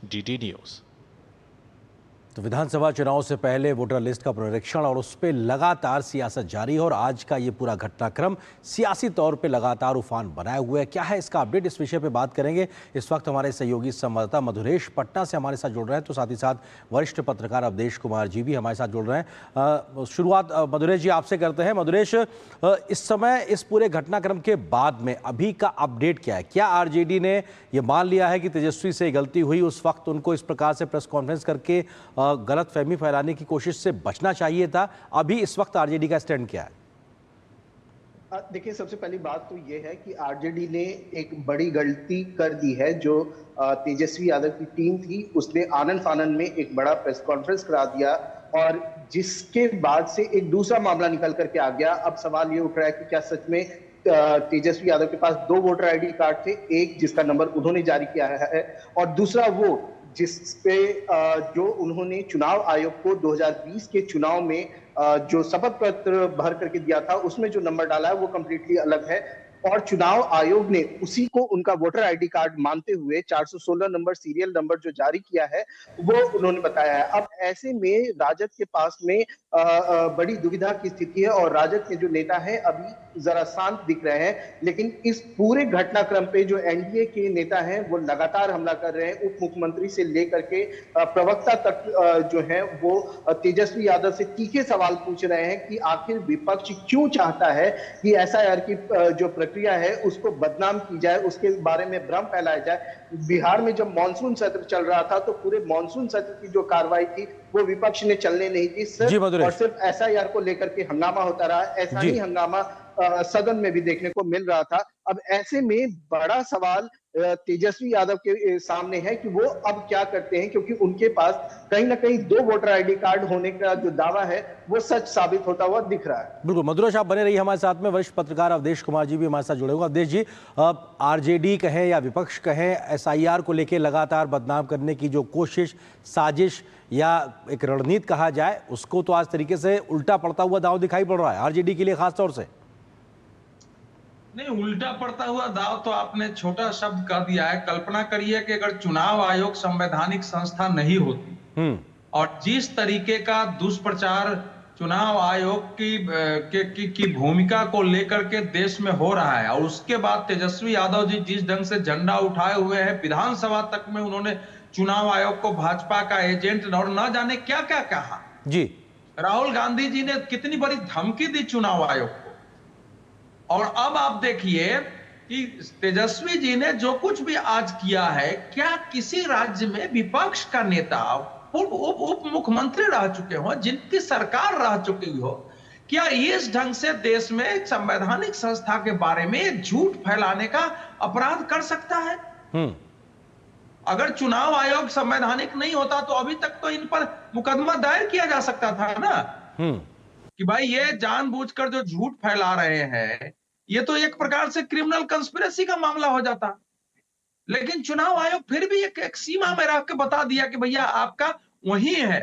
DD news. तो विधानसभा चुनाव से पहले वोटर लिस्ट का पुनरीक्षण और उस पर लगातार सियासत जारी है और आज का ये पूरा घटनाक्रम सियासी तौर पे लगातार उफान बनाए हुए है। क्या है इसका अपडेट, इस विषय पे बात करेंगे। इस वक्त हमारे सहयोगी संवाददाता मधुरेश पटना से हमारे साथ जुड़ रहे हैं, तो साथ ही साथ वरिष्ठ पत्रकार अवधेश कुमार जी भी हमारे साथ जुड़ रहे हैं। शुरुआत मधुरेश जी आपसे करते हैं। मधुरेश, इस समय इस पूरे घटनाक्रम के बाद में अभी का अपडेट क्या है? क्या आरजेडी ने ये मान लिया है कि तेजस्वी से गलती हुई, उस वक्त उनको इस प्रकार से प्रेस कॉन्फ्रेंस करके गलत फहमी फैलाने की कोशिश से बचना चाहिए था? अभी इस वक्त आरजेडी का स्टैंड क्या है? देखिए, सबसे पहली बात तो ये है कि आरजेडी ने एक बड़ी गलती कर दी है। जो तेजस्वी यादव की टीम थी उसने आनन फानन में एक बड़ा प्रेस कॉन्फ्रेंस करा दिया और जिसके बाद से एक दूसरा मामला निकल करके आ गया। अब सवाल ये उठ रहा है कि क्या सच में तेजस्वी यादव के पास 2 वोटर आईडी कार्ड थे, एक जिसका नंबर उन्होंने जारी किया है और दूसरा वो जिसपे जो उन्होंने चुनाव आयोग को 2020 के चुनाव में जो शपथ पत्र भर करके दिया था उसमें जो नंबर डाला है वो कंप्लीटली अलग है और चुनाव आयोग ने उसी को उनका वोटर आईडी कार्ड मानते हुए 416 नंबर सीरियल नंबर जो जारी किया है वो उन्होंने बताया है। अब ऐसे में राजद के पास में बड़ी दुविधा की स्थिति है और राजद के जो नेता हैं अभी जरा शांत दिख रहे हैं, लेकिन इस पूरे घटनाक्रम पे जो एनडीए के नेता हैं वो लगातार हमला कर रहे हैं। उप मुख्यमंत्री से लेकर के प्रवक्ता तक जो है वो तेजस्वी यादव से तीखे सवाल पूछ रहे हैं कि आखिर विपक्ष क्यों चाहता है कि एसआईआर की जो प्रक्रिया है उसको बदनाम की जाए, उसके बारे में भ्रम फैलाया जाए। बिहार में जब मानसून सत्र चल रहा था तो पूरे मानसून सत्र की जो कार्रवाई थी वो विपक्ष ने चलने नहीं दी, सिर्फ और सिर्फ एसआईआर को लेकर के हंगामा होता रहा। ऐसा ही हंगामा सदन में भी देखने को मिल रहा था। अब ऐसे में बड़ा सवाल तेजस्वी यादव के सामने है कि वो अब क्या करते हैं, क्योंकि उनके पास कहीं ना कहीं 2 वोटर आईडी कार्ड होने का जो दावा है वो सच साबित होता हुआ दिख रहा है। बिल्कुल मधुरेश, आप बने रहिए हमारे साथ में। वरिष्ठ पत्रकार अवधेश कुमार जी भी हमारे साथ जुड़े हुए। अवधेश जी, आरजेडी कहें या विपक्ष कहें, एसआईआर को लेकर लगातार बदनाम करने की जो कोशिश, साजिश या एक रणनीति कहा जाए, उसको तो आज तरीके से उल्टा पड़ता हुआ दांव दिखाई पड़ रहा है आरजेडी के लिए खासतौर से। नहीं, उल्टा पड़ता हुआ दाव तो आपने छोटा शब्द कह दिया है। कल्पना करिए कि अगर चुनाव आयोग संवैधानिक संस्था नहीं होती और जिस तरीके का दुष्प्रचार चुनाव आयोग की भूमिका को लेकर के देश में हो रहा है और उसके बाद तेजस्वी यादव जी जिस ढंग से झंडा उठाए हुए हैं, विधानसभा तक में उन्होंने चुनाव आयोग को भाजपा का एजेंट और न जाने क्या क्या कहा जी। राहुल गांधी जी ने कितनी बड़ी धमकी दी चुनाव आयोग को। और अब आप देखिए कि तेजस्वी जी ने जो कुछ भी आज किया है, क्या किसी राज्य में विपक्ष का नेता उप मुख्यमंत्री रह चुके हो, जिनकी सरकार रह चुकी हो, क्या इस ढंग से देश में संवैधानिक संस्था के बारे में झूठ फैलाने का अपराध कर सकता है? अगर चुनाव आयोग संवैधानिक नहीं होता तो अभी तक तो इन पर मुकदमा दायर किया जा सकता था ना, कि भाई ये जानबूझकर जो झूठ फैला रहे हैं, ये तो एक प्रकार से क्रिमिनल कंस्पिरेसी का मामला हो जाता। लेकिन चुनाव आयोग फिर भी एक सीमा में रख के बता दिया कि भैया आपका वही है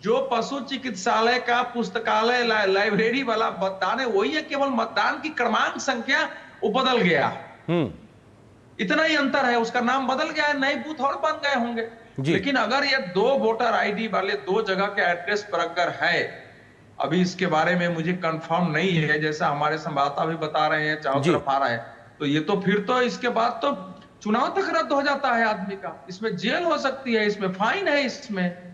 जो पशु चिकित्सालय का पुस्तकालय लाइब्रेरी वाला मतदान है, वही है, केवल मतदान की क्रमांक संख्या वो बदल गया। इतना ही अंतर है, उसका नाम बदल गया है, नए बूथ और बन गए होंगे। लेकिन अगर ये 2 वोटर आईडी वाले 2 जगह के एड्रेस पर अगर है, अभी इसके बारे में मुझे कंफर्म नहीं है, जैसा हमारे संवाददाता भी बता रहे हैं, चारों तरफ आ रहा है, तो ये तो फिर तो इसके बाद तो चुनाव तक रद्द हो जाता है आदमी का, इसमें जेल हो सकती है, इसमें फाइन है, इसमें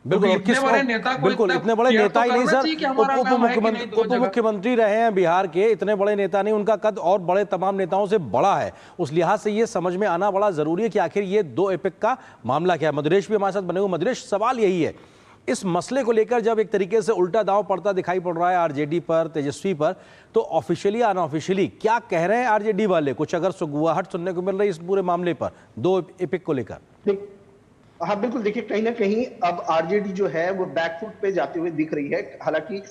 बिल्कुल। इतने बड़े नेता ही नहीं सर, उप मुख्यमंत्री रहे हैं बिहार के, इतने बड़े नेता नहीं, उनका कद और बड़े तमाम नेताओं से बड़ा है। उस लिहाज से ये समझ में आना बड़ा जरूरी है कि आखिर ये 2 एपिक का मामला क्या है। मधुरेश भी हमारे साथ बने हुए। मधुरेश, सवाल यही है, इस मसले को लेकर जब एक तरीके से उल्टा दांव पड़ता दिखाई पड़ रहा है आरजेडी पर, तेजस्वी पर, तो ऑफिशियली अनऑफिशियली क्या कह रहे हैं आरजेडी वाले? कुछ अगर सुगुआहट सुनने को मिल रही है इस पूरे मामले पर 2 एपिक को लेकर? हाँ बिल्कुल, देखिए कहीं ना कहीं अब आरजेडी जो है वो बैकफुट पे जाते हुए दिख रही है। हालांकि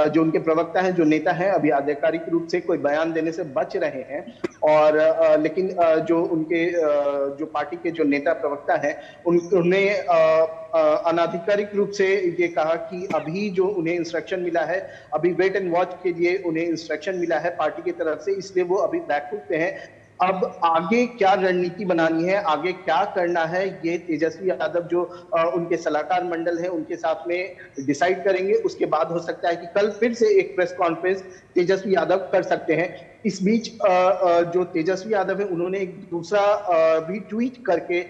जो उनके प्रवक्ता हैं, जो नेता हैं, अभी आधिकारिक रूप से कोई बयान देने से बच रहे हैं और लेकिन जो उनके जो पार्टी के जो नेता प्रवक्ता हैं उन्होंने अनाधिकारिक रूप से ये कहा कि अभी जो उन्हें इंस्ट्रक्शन मिला है, अभी वेट एंड वॉच के लिए उन्हें इंस्ट्रक्शन मिला है पार्टी की तरफ से, इसलिए वो अभी बैकफुट पे हैं। अब आगे क्या रणनीति बनानी है, आगे क्या करना है, ये तेजस्वी यादव जो उनके सलाहकार मंडल है उनके साथ में डिसाइड करेंगे। उसके बाद हो सकता है कि कल फिर से एक प्रेस कॉन्फ्रेंस तेजस्वी यादव कर सकते हैं। इस बीच जो तेजस्वी यादव है उन्होंने एक दूसरा भी ट्वीट करके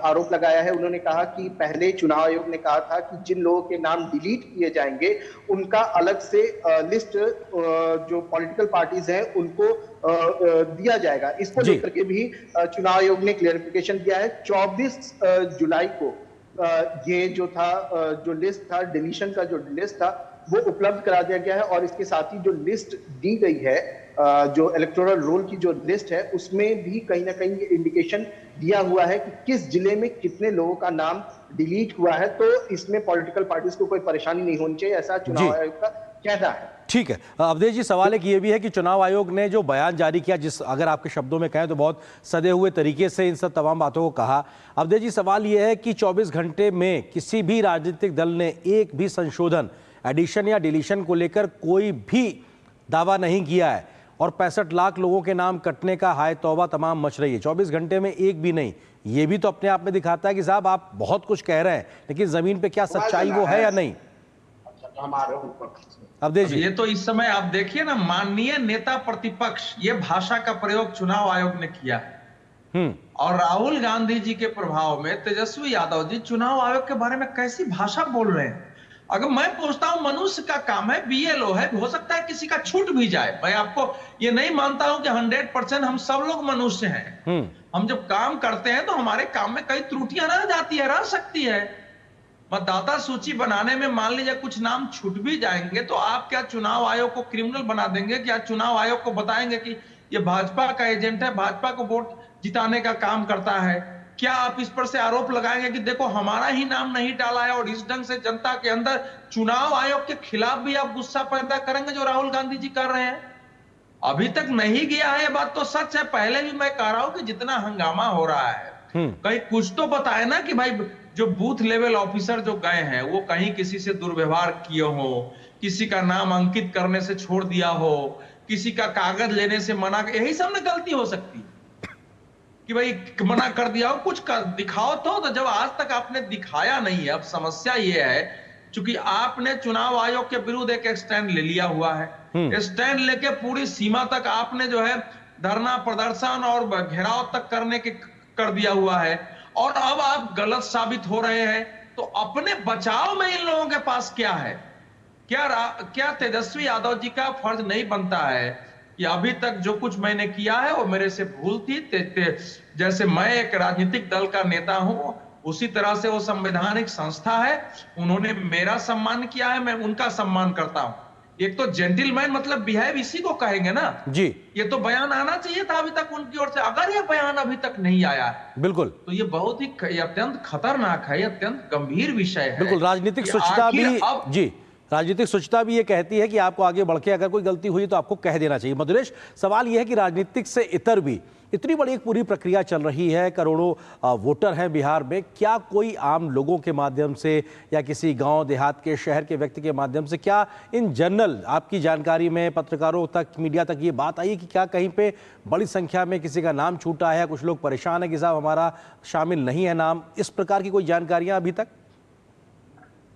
आरोप लगाया है। उन्होंने कहा कि पहले चुनाव आयोग ने कहा था कि जिन लोगों के नाम डिलीट किए जाएंगे उनका अलग से लिस्ट जो पॉलिटिकल पार्टीज हैं उनको दिया जाएगा। इसको लेकर के भी चुनाव आयोग ने क्लियरिफिकेशन दिया है। 24 जुलाई को ये जो था जो लिस्ट था, डिलीशन का जो लिस्ट था वो उपलब्ध करा दिया गया है और इसके साथ ही जो लिस्ट दी गई है, जो इलेक्टोरल रोल की जो लिस्ट है उसमें भी कहीं ना कहीं इंडिकेशन दिया हुआ है कि किस जिले में कितने लोगों का नाम डिलीट हुआ है। तो इसमें पॉलिटिकल पार्टीज को कोई परेशानी नहीं होनी चाहिए, ऐसा चुनाव आयोग का कहना है। ठीक है अवधेश जी, सवाल एक ये भी है कि चुनाव आयोग ने जो बयान जारी किया, जिस अगर आपके शब्दों में कहें तो बहुत सदे हुए तरीके से इन सब तमाम बातों को कहा। अवधेश जी, सवाल ये है कि 24 घंटे में किसी भी राजनीतिक दल ने एक भी संशोधन, एडिशन या डिलीशन को लेकर कोई भी दावा नहीं किया है और 65 लाख लोगों के नाम कटने का हाय तौबा तमाम मच रही है। 24 घंटे में एक भी नहीं, ये भी तो अपने आप में दिखाता है कि साहब आप बहुत कुछ कह रहे हैं लेकिन जमीन पे क्या सच्चाई वो है या नहीं। अवधेश जी, ये तो इस समय आप देखिए ना, माननीय नेता प्रतिपक्ष, ये भाषा का प्रयोग चुनाव आयोग ने किया और राहुल गांधी जी के प्रभाव में तेजस्वी यादव जी चुनाव आयोग के बारे में कैसी भाषा बोल रहे हैं। अगर मैं पूछता हूं, मनुष्य का काम है, बीएलओ है, हो सकता है किसी का छूट भी जाए। मैं आपको ये नहीं मानता हूं कि 100% हम सब लोग मनुष्य हैं। हम जब काम करते हैं तो हमारे काम में कई त्रुटियां रह जाती है, रह सकती है। मतदाता सूची बनाने में मान लीजिए कुछ नाम छूट भी जाएंगे तो आप क्या चुनाव आयोग को क्रिमिनल बना देंगे? क्या चुनाव आयोग को बताएंगे कि ये भाजपा का एजेंट है, भाजपा को वोट जिताने का काम करता है? क्या आप इस पर से आरोप लगाएंगे कि देखो हमारा ही नाम नहीं डाला है? और इस ढंग से जनता के अंदर चुनाव आयोग के खिलाफ भी आप गुस्सा पैदा करेंगे जो राहुल गांधी जी कर रहे हैं? अभी तक नहीं गया है, ये बात तो सच है। पहले भी मैं कह रहा हूं कि जितना हंगामा हो रहा है कहीं कुछ तो बताए ना कि भाई जो बूथ लेवल ऑफिसर जो गए हैं वो कहीं किसी से दुर्व्यवहार किए हो, किसी का नाम अंकित करने से छोड़ दिया हो, किसी का कागज लेने से मना, यही सब में गलती हो सकती है कि भाई मना कर दिया हो, कुछ कर दिखाओ तो जब आज तक आपने दिखाया नहीं है। अब समस्या ये है चूंकि आपने चुनाव आयोग के विरुद्ध एक स्टैंड ले लिया हुआ है, स्टैंड लेके पूरी सीमा तक आपने जो है धरना प्रदर्शन और घेराव तक करने के कर दिया हुआ है और अब आप गलत साबित हो रहे हैं। तो अपने बचाव में इन लोगों के पास क्या है? क्या तेजस्वी यादव जी का फर्ज नहीं बनता है कि अभी तक जो कुछ मैंने किया है वो मेरे से भूल थी? जैसे मैं एक राजनीतिक दल का नेता हूं उसी तरह से वो संवैधानिक संस्था है, उन्होंने मेरा सम्मान किया है, मैं उनका सम्मान करता हूं। एक तो जेंटलमैन मतलब बिहेव इसी को कहेंगे ना जी। ये तो बयान आना चाहिए था अभी तक उनकी ओर से। अगर ये बयान अभी तक नहीं आया बिल्कुल तो ये बहुत ही अत्यंत खतरनाक है, अत्यंत गंभीर विषय है। बिल्कुल राजनीतिक स्वच्छता भी जी, राजनीतिक स्वच्छता भी ये कहती है कि आपको आगे बढ़ के अगर कोई गलती हुई तो आपको कह देना चाहिए। मधुरेश, सवाल ये है कि राजनीतिक से इतर भी इतनी बड़ी एक पूरी प्रक्रिया चल रही है, करोड़ों वोटर हैं बिहार में, क्या कोई आम लोगों के माध्यम से या किसी गांव देहात के शहर के व्यक्ति के माध्यम से, क्या इन जनरल आपकी जानकारी में पत्रकारों तक, मीडिया तक ये बात आई कि क्या कहीं पे बड़ी संख्या में किसी का नाम छूटा है, कुछ लोग परेशान है कि साहब हमारा शामिल नहीं है नाम, इस प्रकार की कोई जानकारियां अभी तक?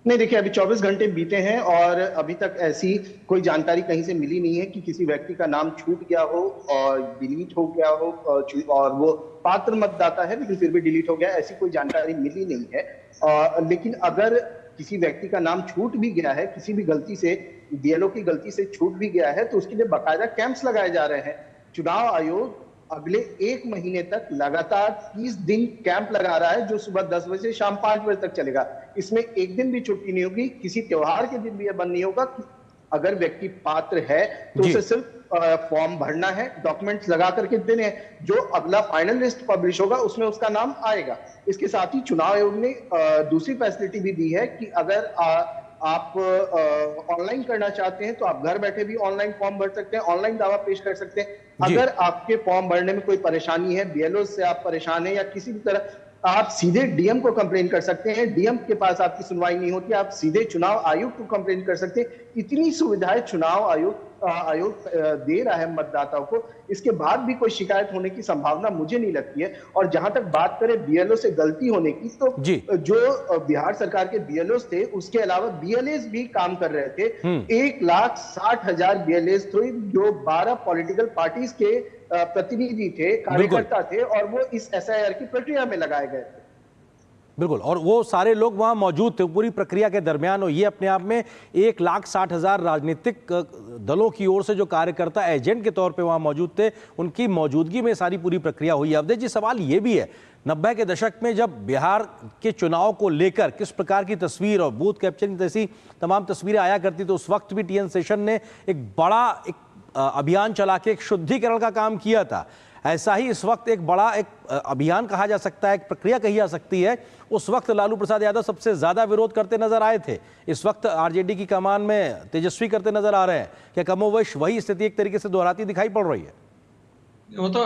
नहीं, देखिए अभी 24 घंटे बीते हैं और अभी तक ऐसी कोई जानकारी कहीं से मिली नहीं है कि किसी व्यक्ति का नाम छूट गया हो और डिलीट हो गया हो और वो पात्र मतदाता है लेकिन फिर भी डिलीट हो गया, ऐसी कोई जानकारी मिली नहीं है। लेकिन अगर किसी व्यक्ति का नाम छूट भी गया है, किसी भी गलती से, बीएलओ की गलती से छूट भी गया है, तो उसके लिए बाकायदा कैंप्स लगाए जा रहे हैं। चुनाव आयोग अगले 1 महीने तक लगातार 30 दिन कैंप लगा रहा है जो सुबह 10 बजे से शाम 5 बजे तक चलेगा। इसमें एक दिन भी छुट्टी नहीं होगी, किसी त्योहार के दिन भी यह बंद नहीं होगा कि अगर व्यक्ति पात्र है तो उसे सिर्फ फॉर्म भरना है, डॉक्यूमेंट्स लगा करके देने हैं, जो अगला फाइनल लिस्ट पब्लिश होगा उसमें उसका नाम आएगा। इसके साथ ही चुनाव आयोग ने दूसरी फैसिलिटी भी दी है कि अगर आप ऑनलाइन करना चाहते हैं तो आप घर बैठे भी ऑनलाइन फॉर्म भर सकते हैं, ऑनलाइन दावा पेश कर सकते हैं। अगर आपके फॉर्म भरने में कोई परेशानी है, बीएलओ से आप परेशान हैं या किसी भी तरह, आप सीधे डीएम को कंप्लेन कर सकते हैं। डीएम के पास आपकी सुनवाई नहीं होती, आप सीधे चुनाव आयोग को कंप्लेन कर सकते हैं। इतनी सुविधाएं चुनाव आयोग आयोग दे रहा है मतदाताओं को, इसके बाद भी कोई शिकायत होने की संभावना मुझे नहीं लगती है। और जहां तक बात करें बीएलओ से गलती होने की, तो जी। जो बिहार सरकार के बीएलओ थे उसके अलावा बीएलएस भी काम कर रहे थे। 1,60,000 बीएलएस थे जो 12 पॉलिटिकल पार्टीज के प्रतिनिधि थे, कार्यकर्ता थे, और वो इस एसआईआर की प्रक्रिया में लगाए गए थे। बिल्कुल, और वो सारे लोग वहां मौजूद थे पूरी प्रक्रिया के दरमियान, और ये अपने आप में 1,60,000 राजनीतिक दलों की ओर से जो कार्यकर्ता एजेंट के तौर पे वहां मौजूद थे, उनकी मौजूदगी में सारी पूरी प्रक्रिया हुई। अवधेश जी, सवाल ये भी है, 90 के दशक में जब बिहार के चुनाव को लेकर किस प्रकार की तस्वीर और बूथ कैप्चरिंग जैसी तमाम तस्वीरें आया करती, तो उस वक्त भी टीएन शेषन ने एक बड़ा अभियान चला के एक शुद्धिकरण का काम किया था। ऐसा ही इस वक्त एक बड़ा अभियान कहा जा सकता है, एक प्रक्रिया कही जा सकती है। उस वक्त लालू प्रसाद यादव सबसे ज्यादा विरोध करते नजर आए थे, इस वक्त आरजेडी की कमान में तेजस्वी करते नजर आ रहे हैं। क्या कमोवेश वही स्थिति एक तरीके से दोहराती दिखाई पड़ रही है? वो तो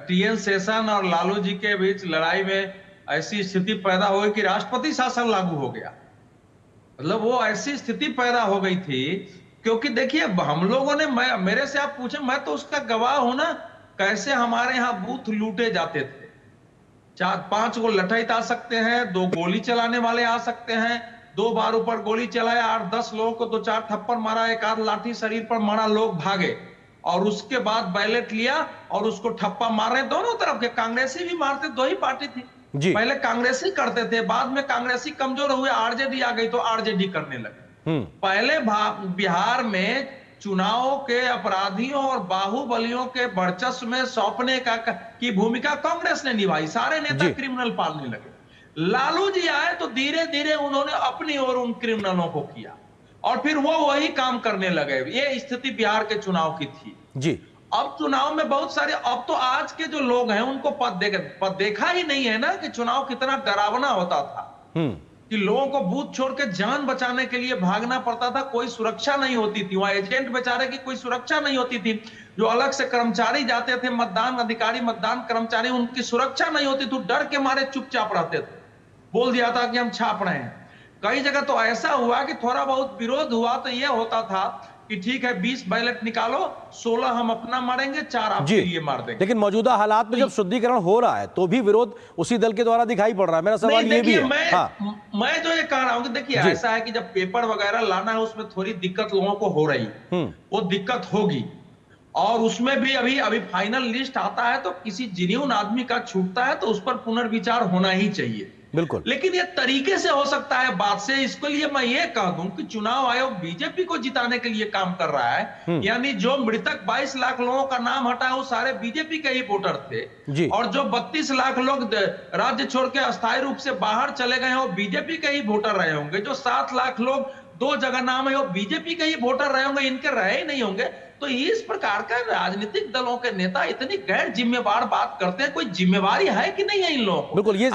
टीएन शेषन और लालू जी के बीच लड़ाई में ऐसी स्थिति पैदा हो गई कि राष्ट्रपति शासन लागू हो गया। मतलब वो ऐसी स्थिति पैदा हो गई थी, क्योंकि देखिए हम लोगों ने, मेरे से आप पूछे, मैं तो उसका गवाह हूं ना, कैसे हमारे यहां बूथ लूटे जाते थे। 4-5 को लठैत आ सकते हैं, 2 गोली चलाने वाले आ सकते हैं, 2 बार ऊपर गोली चलाया, 8-10 लोगों को 2-4 थप्पड़ मारा, एक आध लाठी शरीर पर मारा, लोग भागे, और उसके बाद बैलेट लिया और उसको ठप्पा मार रहे। दोनों तरफ के कांग्रेसी भी मारते, 2 ही पार्टी थी जी। पहले कांग्रेसी करते थे, बाद में कांग्रेसी कमजोर हुए, आरजेडी आ गई तो आरजेडी करने लगे। पहले बिहार में चुनाव के अपराधियों और बाहुबलियों के वर्चस्व में सौंपने की भूमिका कांग्रेस ने निभाई, सारे नेता क्रिमिनल पालने लगे। लालू जी आए तो धीरे धीरे उन्होंने अपनी ओर उन क्रिमिनलों को किया, और फिर वो वही काम करने लगे। ये स्थिति बिहार के चुनाव की थी जी। अब चुनाव में बहुत सारे, अब तो आज के जो लोग हैं उनको पद देखा ही नहीं है ना कि चुनाव कितना डरावना होता था, कि लोगों को बूथ छोड़ के जान बचाने के लिए भागना पड़ता था, कोई सुरक्षा नहीं होती थी, वहां एजेंट बेचारे की कोई सुरक्षा नहीं होती थी, जो अलग से कर्मचारी जाते थे, मतदान अधिकारी, मतदान कर्मचारी, उनकी सुरक्षा नहीं होती थी, डर के मारे चुपचाप रहते थे, बोल दिया था कि हम छाप रहे हैं। कई जगह तो ऐसा हुआ कि थोड़ा बहुत विरोध हुआ तो यह होता था कि ठीक है 20 बैलेट निकालो, 16 हम अपना मारेंगे, 4 आपके लिए मार देंगे। लेकिन मौजूदा हालात में जब शुद्धिकरण हो रहा है तो भी विरोध उसी दल के द्वारा दिखाई पड़ रहा है। मेरा सवाल ये भी है, मैं जो ये कह रहा हूं कि देखिए ऐसा है कि जब पेपर वगैरह लाना है उसमें थोड़ी दिक्कत लोगों को हो रही, वो दिक्कत होगी, और उसमें भी अभी फाइनल लिस्ट आता है तो किसी जेन्युइन आदमी का छूटता है तो उस पर पुनर्विचार होना ही चाहिए, बिल्कुल। लेकिन ये तरीके से हो सकता है बात से। इसके लिए मैं ये कह दूं कि चुनाव आयोग बीजेपी को जिताने के लिए काम कर रहा है, यानी जो मृतक 22 लाख लोगों का नाम हटा है वो सारे बीजेपी के ही वोटर थे जी। और जो 32 लाख लोग राज्य छोड़ के अस्थायी रूप से बाहर चले गए हैं वो बीजेपी के ही वोटर रहे होंगे। जो 7 लाख लोग 2 जगह नाम है वो बीजेपी के ही वोटर रहे होंगे, इनके रहे ही नहीं होंगे। तो इस प्रकार का राजनीतिक दलों के नेता इतनी गैर जिम्मेवार बात करते हैं, कोई जिम्मेवारी है कि नहीं है इन लोगों को? बिल्कुल, ये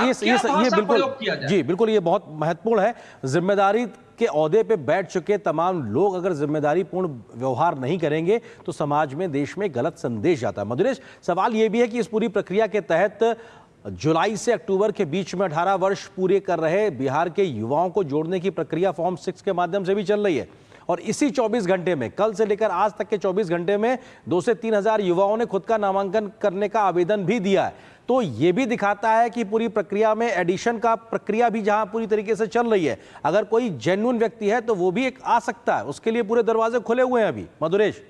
बिल्कुल जी, बिल्कुल ये बहुत महत्वपूर्ण है। जिम्मेदारी के ओहदे पे बैठ चुके तमाम लोग अगर जिम्मेदारी पूर्ण व्यवहार नहीं करेंगे तो समाज में, देश में गलत संदेश जाता है। मधुरेश, सवाल ये भी है कि इस पूरी प्रक्रिया के तहत जुलाई से अक्टूबर के बीच में 18 वर्ष पूरे कर रहे बिहार के युवाओं को जोड़ने की प्रक्रिया फॉर्म 6 के माध्यम से भी चल रही है, और इसी 24 घंटे में, कल से लेकर आज तक के 24 घंटे में 2 से 3 हजार युवाओं ने खुद का नामांकन करने का आवेदन भी दिया है। तो ये भी दिखाता है कि पूरी प्रक्रिया में एडिशन का प्रक्रिया भी जहां पूरी तरीके से चल रही है, अगर कोई जेन्युइन व्यक्ति है तो वो भी एक आ सकता है, उसके लिए पूरे दरवाजे खुले हुए हैं अभी। मधुरेश,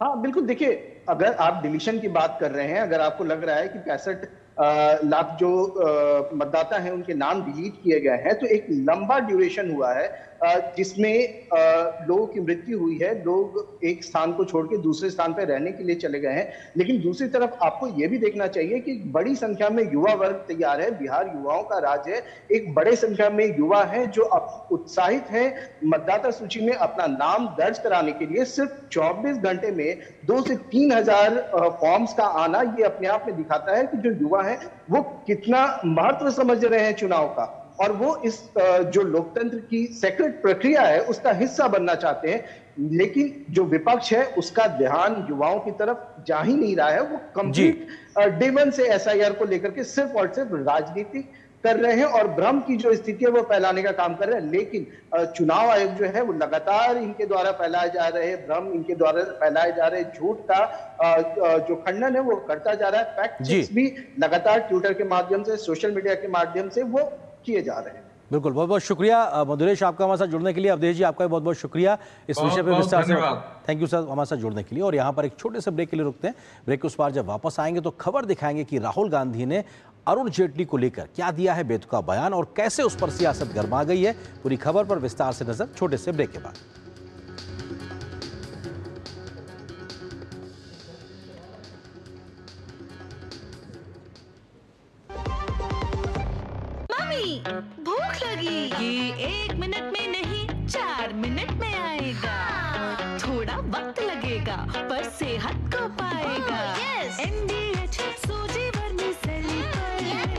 हाँ बिल्कुल, देखिए अगर आप डिलीशन की बात कर रहे हैं, अगर आपको लग रहा है कि 65 लाख जो मतदाता हैं उनके नाम डिलीट किए गए हैं, तो एक लंबा ड्यूरेशन हुआ है जिसमें लोगों की मृत्यु हुई है, लोग एक स्थान को छोड़ के दूसरे स्थान पर रहने के लिए चले गए हैं। लेकिन दूसरी तरफ आपको यह भी देखना चाहिए कि बड़ी संख्या में युवा वर्ग तैयार है, बिहार युवाओं का राज्य है, एक बड़े संख्या में युवा हैं जो उत्साहित हैं मतदाता सूची में अपना नाम दर्ज कराने के लिए। सिर्फ 24 घंटे में 2 से 3 हजार फॉर्म्स का आना, ये अपने आप में दिखाता है कि जो युवा है वो कितना महत्व समझ रहे हैं चुनाव का, और वो इस जो लोकतंत्र की सेक्रेट प्रक्रिया है उसका हिस्सा बनना चाहते हैं। लेकिन जो विपक्ष है उसका ध्यान युवाओं की तरफ जा ही नहीं रहा है, वो कंप्लीट डे वन से एसआईआर को लेकर के सिर्फ और सिर्फ राजनीतिक कर रहे हैं और भ्रम की जो स्थिति है वो फैलाने का काम कर रहे हैं। लेकिन चुनाव आयोग जो है वो लगातार इनके द्वारा फैलाए जा रहे भ्रम, इनके द्वारा फैलाए जा रहे झूठ का जो खंडन है वो करता जा रहा है। फैक्ट चेक्स भी लगातार ट्विटर के माध्यम से, सोशल मीडिया के माध्यम से वो किए जा रहे हैं। बिल्कुल, बहुत बहुत शुक्रिया मधुरेश आपका हमारे साथ जुड़ने के लिए। अवधेश जी आपका भी बहुत बहुत शुक्रिया इस विषय पर विस्तार से। थैंक यू सर हमारे साथ जुड़ने के लिए। और यहाँ पर एक छोटे से ब्रेक के लिए रुकते हैं। ब्रेक के उस पार जब वापस आएंगे तो खबर दिखाएंगे कि राहुल गांधी ने अरुण जेटली को लेकर क्या दिया है बेतुका बयान और कैसे उस पर सियासत गर्मा गई है। पूरी खबर पर विस्तार से नजर छोटे से ब्रेक के बाद। भूख लगी। ये 1 मिनट में नहीं 4 मिनट में आएगा। थोड़ा वक्त लगेगा पर सेहत